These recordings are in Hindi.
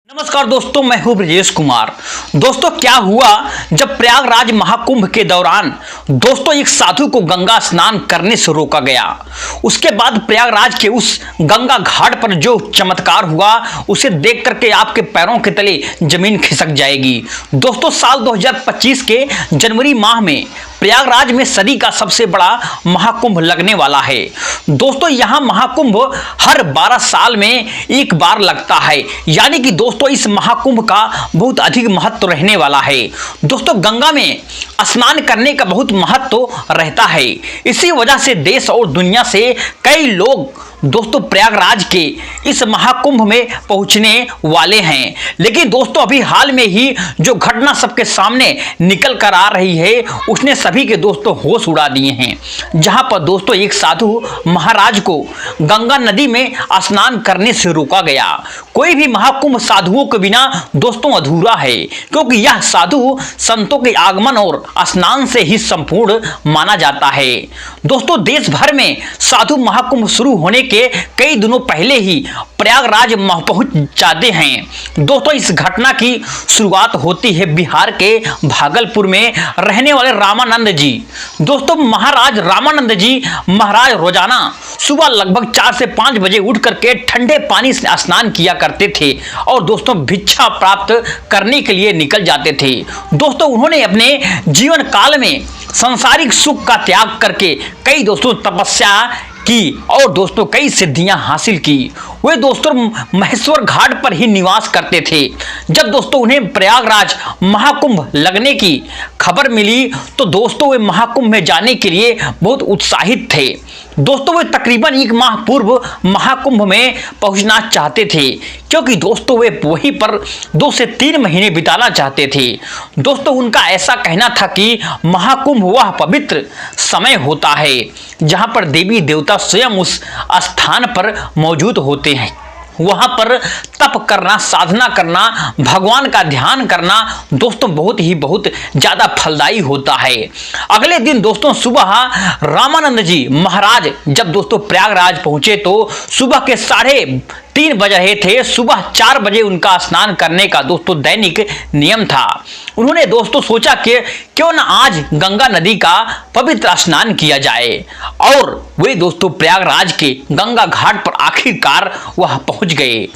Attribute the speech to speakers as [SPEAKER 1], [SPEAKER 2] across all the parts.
[SPEAKER 1] नमस्कार दोस्तों, मैं हूं ब्रजेश कुमार। दोस्तों, क्या हुआ जब प्रयागराज महाकुंभ के दौरान दोस्तों एक साधु को गंगा स्नान करने से रोका गया। उसके बाद प्रयागराज के उस गंगा घाट पर जो चमत्कार हुआ उसे देख करके आपके पैरों के तले जमीन खिसक जाएगी। दोस्तों, साल 2025 के जनवरी माह में प्रयागराज में सदी का सबसे बड़ा महाकुंभ लगने वाला है। दोस्तों, यहां महाकुंभ हर 12 साल में एक बार लगता है, यानी कि दोस्तों इस महाकुंभ का बहुत अधिक महत्व रहने वाला है। दोस्तों, गंगा में स्नान करने का बहुत महत्व रहता है। इसी वजह से देश और दुनिया से कई लोग दोस्तों प्रयागराज के इस महाकुंभ में पहुंचने वाले हैं। लेकिन दोस्तों अभी हाल में ही जो घटना सबके सामने निकल कर आ रही है उसने सभी के दोस्तों होश उड़ा दिए हैं। जहां पर दोस्तों एक साधु महाराज को गंगा नदी में स्नान करने से रोका गया। कोई भी महाकुंभ साधुओं के बिना दोस्तों अधूरा है, क्योंकि यह साधु संतों के आगमन और स्नान से ही संपूर्ण माना जाता है। दोस्तों, देश भर में साधु महाकुंभ शुरू होने के कई दिनों पहले ही प्रयागराज पहुंच जाते हैं। दोस्तों, इस घटना की शुरुआत होती है बिहार के भागलपुर में रहने वाले रामानंद जी। दोस्तों, महाराज रामानंद जी महाराज रोजाना सुबह लगभग 4 से 5 बजे उठ करके ठंडे पानी से स्नान किया करते थे और दोस्तों भिक्षा प्राप्त करने के लिए निकल जाते थे। दोस्तों, उन्होंने अपने जीवन काल में सांसारिक सुख का त्याग करके कई दोस्तों तपस्या की और दोस्तों कई सिद्धियां हासिल की। वे दोस्तों महेश्वर घाट पर ही निवास करते थे। जब दोस्तों उन्हें प्रयागराज महाकुंभ लगने की खबर मिली तो दोस्तों वे महाकुंभ में जाने के लिए बहुत उत्साहित थे। दोस्तों, वे तकरीबन 1 माह पूर्व महाकुंभ में पहुंचना चाहते थे, क्योंकि दोस्तों वे वहीं पर 2 से 3 महीने बिताना चाहते थे। दोस्तों, उनका ऐसा कहना था कि महाकुंभ वह पवित्र समय होता है जहां पर देवी देवता स्वयं उस स्थान पर मौजूद होते हैं। वहां पर तप करना, साधना करना, भगवान का ध्यान करना दोस्तों बहुत ज्यादा फलदायी होता है। अगले दिन दोस्तों सुबह रामानंद जी महाराज जब दोस्तों प्रयागराज पहुंचे तो सुबह के 3:30 बज रहे थे। सुबह 4 बजे उनका स्नान करने का दोस्तों दैनिक नियम था। उन्होंने दोस्तों सोचा कि क्यों न आज गंगा नदी का पवित्र स्नान किया जाए, और वे दोस्तों प्रयागराज के गंगा घाट पर आखिरकार वह पहुंच गए।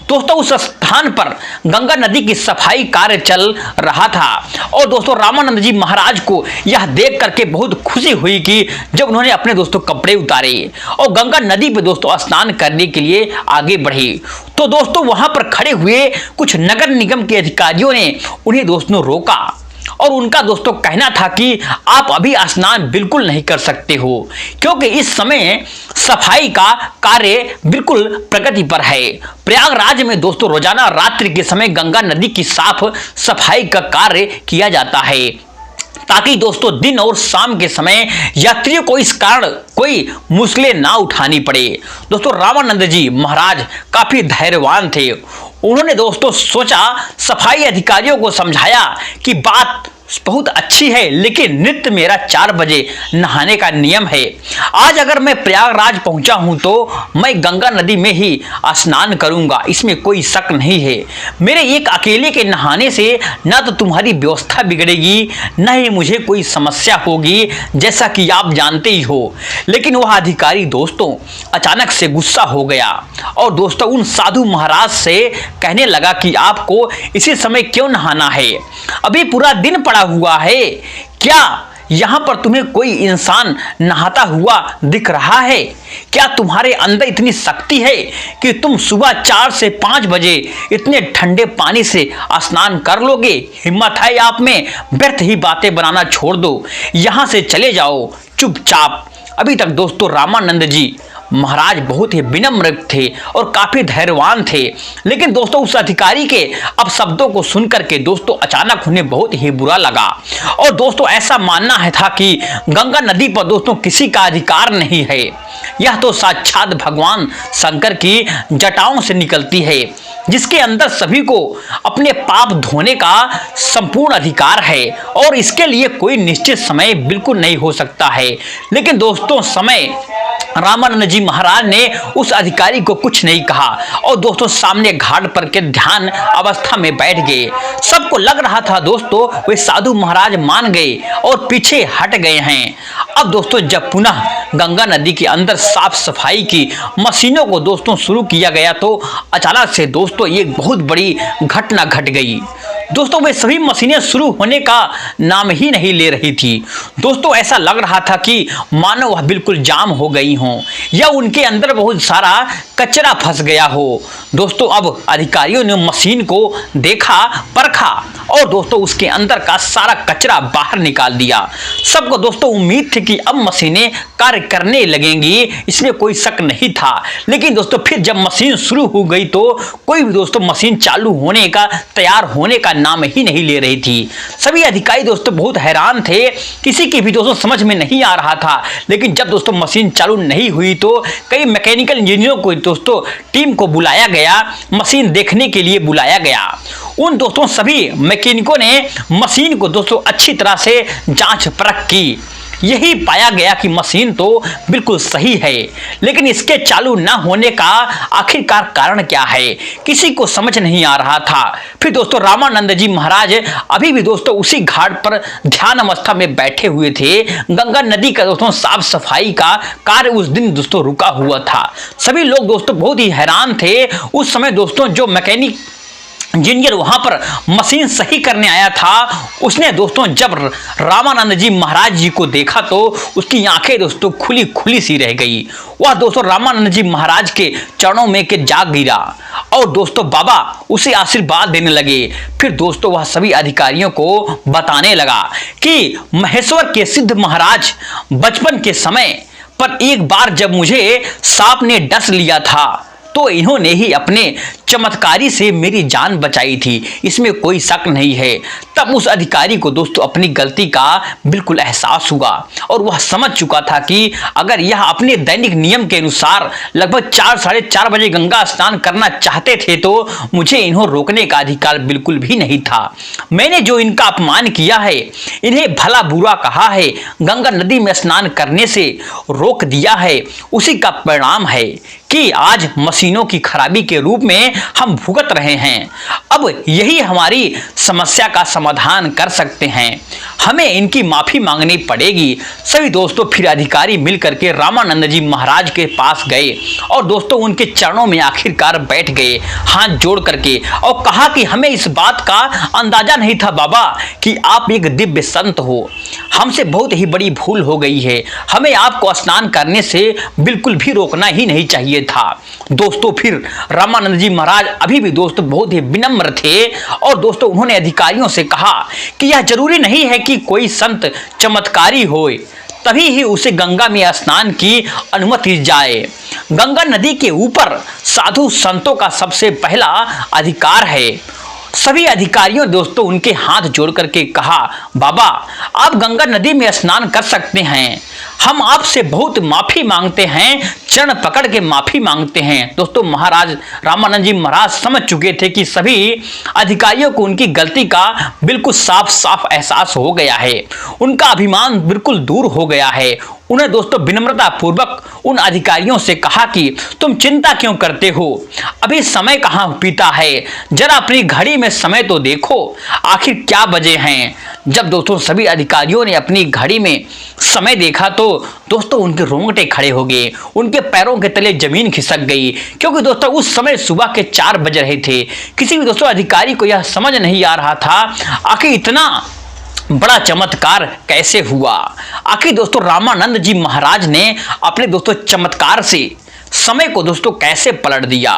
[SPEAKER 1] दोस्तों, उस स्थान पर गंगा नदी की सफाई कार्य चल रहा था और दोस्तों रामानंद जी महाराज को यह देख करके बहुत खुशी हुई कि जब उन्होंने अपने दोस्तों कपड़े उतारे और गंगा नदी पे दोस्तों स्नान करने के लिए आगे बढ़े तो दोस्तों वहां पर खड़े हुए कुछ नगर निगम के अधिकारियों ने उन्हें दोस्तों रोका और उनका दोस्तों कहना था कि आप अभी स्नान बिल्कुल नहीं कर सकते हो, क्योंकि इस समय सफाई का कार्य बिल्कुल प्रगति पर है। प्रयागराज में दोस्तों रोजाना रात्रि के समय गंगा नदी की साफ सफाई का कार्य किया जाता है, ताकि दोस्तों दिन और शाम के समय यात्रियों को इस कारण कोई मुश्किलें ना उठानी पड़े। दोस्तों, रामानंद जी महाराज काफी धैर्यवान थे। उन्होंने दोस्तों सोचा, सफाई अधिकारियों को समझाया कि बात बहुत अच्छी है, लेकिन नित्य मेरा 4 बजे नहाने का नियम है। आज अगर मैं प्रयागराज पहुंचा हूं तो मैं गंगा नदी में ही स्नान करूंगा, इसमें कोई शक नहीं है। मेरे एक अकेले के नहाने से न तो तुम्हारी व्यवस्था बिगड़ेगी, न ही मुझे कोई समस्या होगी, जैसा कि आप जानते ही हो। लेकिन वह अधिकारी दोस्तों अचानक से गुस्सा हो गया और दोस्तों उन साधु महाराज से कहने लगा कि आपको इसी समय क्यों नहाना है, अभी पूरा दिन पड़ा हुआ है। क्या यहां पर तुम्हें कोई इंसान नहाता हुआ दिख रहा है? क्या तुम्हारे अंदर इतनी शक्ति है कि तुम सुबह 4 से 5 बजे इतने ठंडे पानी से स्नान कर लोगे? हिम्मत है आप में? व्यर्थ ही बातें बनाना छोड़ दो, यहां से चले जाओ चुपचाप। अभी तक दोस्तों रामानंद जी महाराज बहुत ही विनम्र थे और काफी धैर्यवान थे, लेकिन दोस्तों उस अधिकारी के अब शब्दों को सुनकर के दोस्तों अचानक उन्हें बहुत ही बुरा लगा और दोस्तों ऐसा मानना है था कि गंगा नदी पर दोस्तों किसी का अधिकार नहीं है। यह तो साक्षात भगवान शंकर की जटाओं से निकलती है, जिसके अंदर सभी को अपने पाप धोने का संपूर्ण अधिकार है और इसके लिए कोई निश्चित समय बिल्कुल नहीं हो सकता है। लेकिन दोस्तों समय रामानंद जी महाराज ने उस अधिकारी को कुछ नहीं कहा और दोस्तों सामने घाट पर के ध्यान अवस्था में बैठ गए। सबको लग रहा था दोस्तों वे साधु महाराज मान गए और पीछे हट गए हैं। अब दोस्तों जब पुनः गंगा नदी के अंदर साफ सफाई की मशीनों को दोस्तों शुरू किया गया तो अचानक से दोस्तों एक बहुत बड़ी घटना घट गई। दोस्तों वे सभी मशीनें शुरू होने का नाम ही नहीं ले रही थी। दोस्तों ऐसा लग रहा था कि मानो वह बिल्कुल जाम हो गई हों या उनके अंदर बहुत सारा कचरा फंस गया हो। दोस्तों अब अधिकारियों ने मशीन को देखा, परखा और दोस्तों उसके अंदर का सारा कचरा बाहर निकाल दिया। सबको दोस्तों उम्मीद थी कि अब मशीनें कार्य करने लगेंगी, इसमें कोई शक नहीं था। लेकिन दोस्तों फिर जब मशीन शुरू हो गई तो कोई भी दोस्तों मशीन चालू होने का, तैयार होने का नाम ही नहीं ले रही थी। सभी अधिकारी दोस्तों बहुत हैरान थे, किसी की भी दोस्तों समझ में नहीं आ रहा था। लेकिन जब दोस्तों मशीन चालू नहीं हुई तो कई मैकेनिकल इंजीनियरों को दोस्तों टीम को बुलाया गया, मशीन देखने के लिए बुलाया गया। उन दोस्तों सभी मैकेनिकों ने मशीन को दोस्तों अच्छी तरह से जांच परख की। यही पाया गया कि मशीन तो बिल्कुल सही है, लेकिन इसके चालू न होने का आखिरकार कारण क्या है, किसी को समझ नहीं आ रहा था। फिर दोस्तों रामानंद जी महाराज अभी भी दोस्तों उसी घाट पर ध्यान अवस्था में बैठे हुए थे। गंगा नदी का दोस्तों साफ सफाई का कार्य उस दिन दोस्तों रुका हुआ था। सभी लोग दोस्तों बहुत ही हैरान थे। उस समय दोस्तों जो मैकेनिक इंजीनियर वहां पर मशीन सही करने आया था, उसने दोस्तों जब रामानंद जी महाराज जी को देखा तो उसकी आंखें दोस्तों खुली खुली सी रह गई। वह दोस्तों रामानंद जी महाराज के चरणों में के जाग गिरा और दोस्तों बाबा उसे आशीर्वाद देने लगे। फिर दोस्तों वह सभी अधिकारियों को बताने लगा कि महेश्वर के सिद्ध महाराज बचपन के समय पर एक बार जब मुझे सांप ने डस लिया था तो इन्होंने ही अपने चमत्कारी से मेरी जान बचाई थी, इसमें कोई शक नहीं है। तब उस अधिकारी को दोस्तों अपनी गलती का बिल्कुल एहसास हुआ और वह समझ चुका था कि अगर यह अपने दैनिक नियम के अनुसार लगभग 4 साढ़े 4 बजे गंगा स्नान करना चाहते थे तो मुझे इन्हें रोकने का अधिकार बिल्कुल भी नहीं था। मैंने जो इनका अपमान किया है, इन्हें भला बुरा कहा है, गंगा नदी में स्नान करने से रोक दिया है, उसी का परिणाम है कि आज मशीनों की खराबी के रूप में हम भुगत रहे हैं। अब यही हमारी समस्या का समाधान कर सकते हैं, हमें इनकी माफी मांगनी पड़ेगी। सभी दोस्तों फिर अधिकारी मिलकर के रामानंद जी महाराज के पास गए और दोस्तों उनके चरणों में आखिरकार बैठ गए हाथ जोड़ करके और कहा कि हमें इस बात का अंदाजा नहीं था बाबा कि आप एक दिव्य संत हो, हमसे बहुत ही बड़ी भूल हो गई है, हमें आपको स्नान करने से बिल्कुल भी रोकना ही नहीं चाहिए था। दोस्तों फिर रामानंद जी महाराज अभी भी दोस्तों बहुत ही विनम्र थे और दोस्तों उन्होंने अधिकारियों से कहा कि यह जरूरी नहीं है कि कोई संत चमत्कारी होए तभी ही उसे गंगा में स्नान की अनुमति जाए। गंगा नदी के ऊपर साधु संतों का सबसे पहला अधिकार है। सभी अधिकारियों दोस्तों उनके हाथ जोड़ करके कहा, बाबा आप गंगा नदी में स्नान कर सकते हैं, हम आपसे बहुत माफी मांगते हैं, चरण पकड़ के माफी मांगते हैं। दोस्तों महाराज रामानंद जी महाराज समझ चुके थे कि सभी अधिकारियों को उनकी गलती का बिल्कुल साफ साफ एहसास हो गया है, उनका अभिमान बिल्कुल दूर हो गया है। उन्हें दोस्तों विनम्रता पूर्वक उन अधिकारियों से कहा कि तुम चिंता क्यों करते हो, अभी समय कहाँ बीता है, जरा अपनी घड़ी में समय तो देखो, आखिर क्या बजे हैं। जब दोस्तों सभी अधिकारियों ने अपनी घड़ी में समय देखा तो दोस्तों उनके रोंगटे खड़े हो गए, उनके पैरों के तले जमीन खिसक गई, क्योंकि दोस्तों उस समय सुबह के 4 बज रहे थे। किसी भी दोस्तों अधिकारी को यह समझ नहीं आ रहा था आखिर इतना बड़ा चमत्कार कैसे हुआ। आखिर दोस्तों रामानंद जी महाराज ने अपने दोस्तों चमत्कार से समय को दोस्तों कैसे पलट दिया।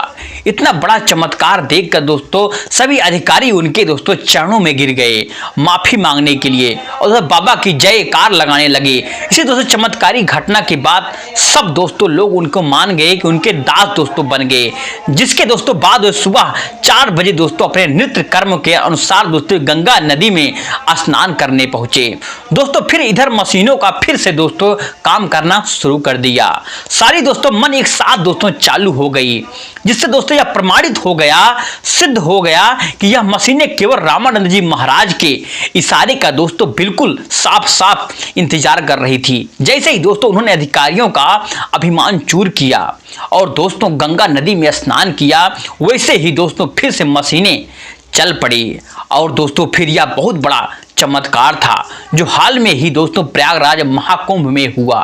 [SPEAKER 1] इतना बड़ा चमत्कार देखकर दोस्तों सभी अधिकारी उनके दोस्तों चरणों में गिर गए माफी मांगने के लिए और बाबा की जयकार लगाने लगे। इसी दोस्तों चमत्कारी घटना के बाद सब दोस्तों लोग उनको मान गए कि उनके दास दोस्तों बन गए, जिसके दोस्तों बाद सुबह 4 बजे दोस्तों अपने नित्य कर्म के अनुसार दोस्तों गंगा नदी में स्नान करने पहुंचे। दोस्तों फिर इधर मशीनों का फिर से दोस्तों काम करना शुरू कर दिया, सारी दोस्तों मन एक साथ दोस्तों चालू हो गई। जिससे दोस्तों यह प्रमाणित हो गया, सिद्ध हो गया कि यह मशीनें केवल रामानंद जी महाराज के इशारे का दोस्तों बिल्कुल साफ साफ इंतजार कर रही थी। जैसे ही दोस्तों उन्होंने अधिकारियों का अभिमान चूर किया और दोस्तों गंगा नदी में स्नान किया, वैसे ही दोस्तों फिर से मशीनें चल पड़ी। और दोस्तों फिर यह बहुत बड़ा चमत्कार था जो हाल में ही दोस्तों प्रयागराज महाकुंभ में हुआ।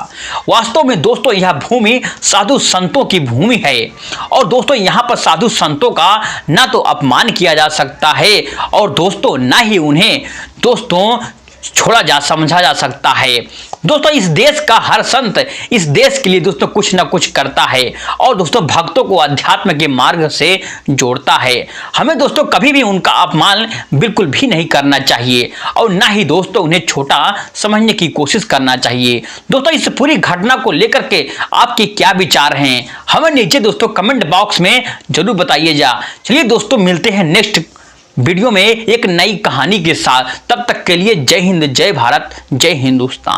[SPEAKER 1] वास्तव में दोस्तों यह भूमि साधु संतों की भूमि है और दोस्तों यहाँ पर साधु संतों का ना तो अपमान किया जा सकता है और दोस्तों ना ही उन्हें दोस्तों समझा जा सकता है। दोस्तों इस देश का हर संत इस देश के लिए दोस्तों कुछ ना कुछ करता है और दोस्तों भक्तों को अध्यात्म के मार्ग से जोड़ता है। हमें दोस्तों कभी भी उनका अपमान बिल्कुल भी नहीं करना चाहिए और ना ही दोस्तों उन्हें छोटा समझने की कोशिश करना चाहिए। दोस्तों इस पूरी घटना को लेकर के आपके क्या विचार हैं, हमें नीचे दोस्तों कमेंट बॉक्स में जरूर बताइएगा। चलिए दोस्तों मिलते हैं नेक्स्ट वीडियो में एक नई कहानी के साथ। तब तक के लिए जय हिंद, जय भारत, जय हिंदुस्तान।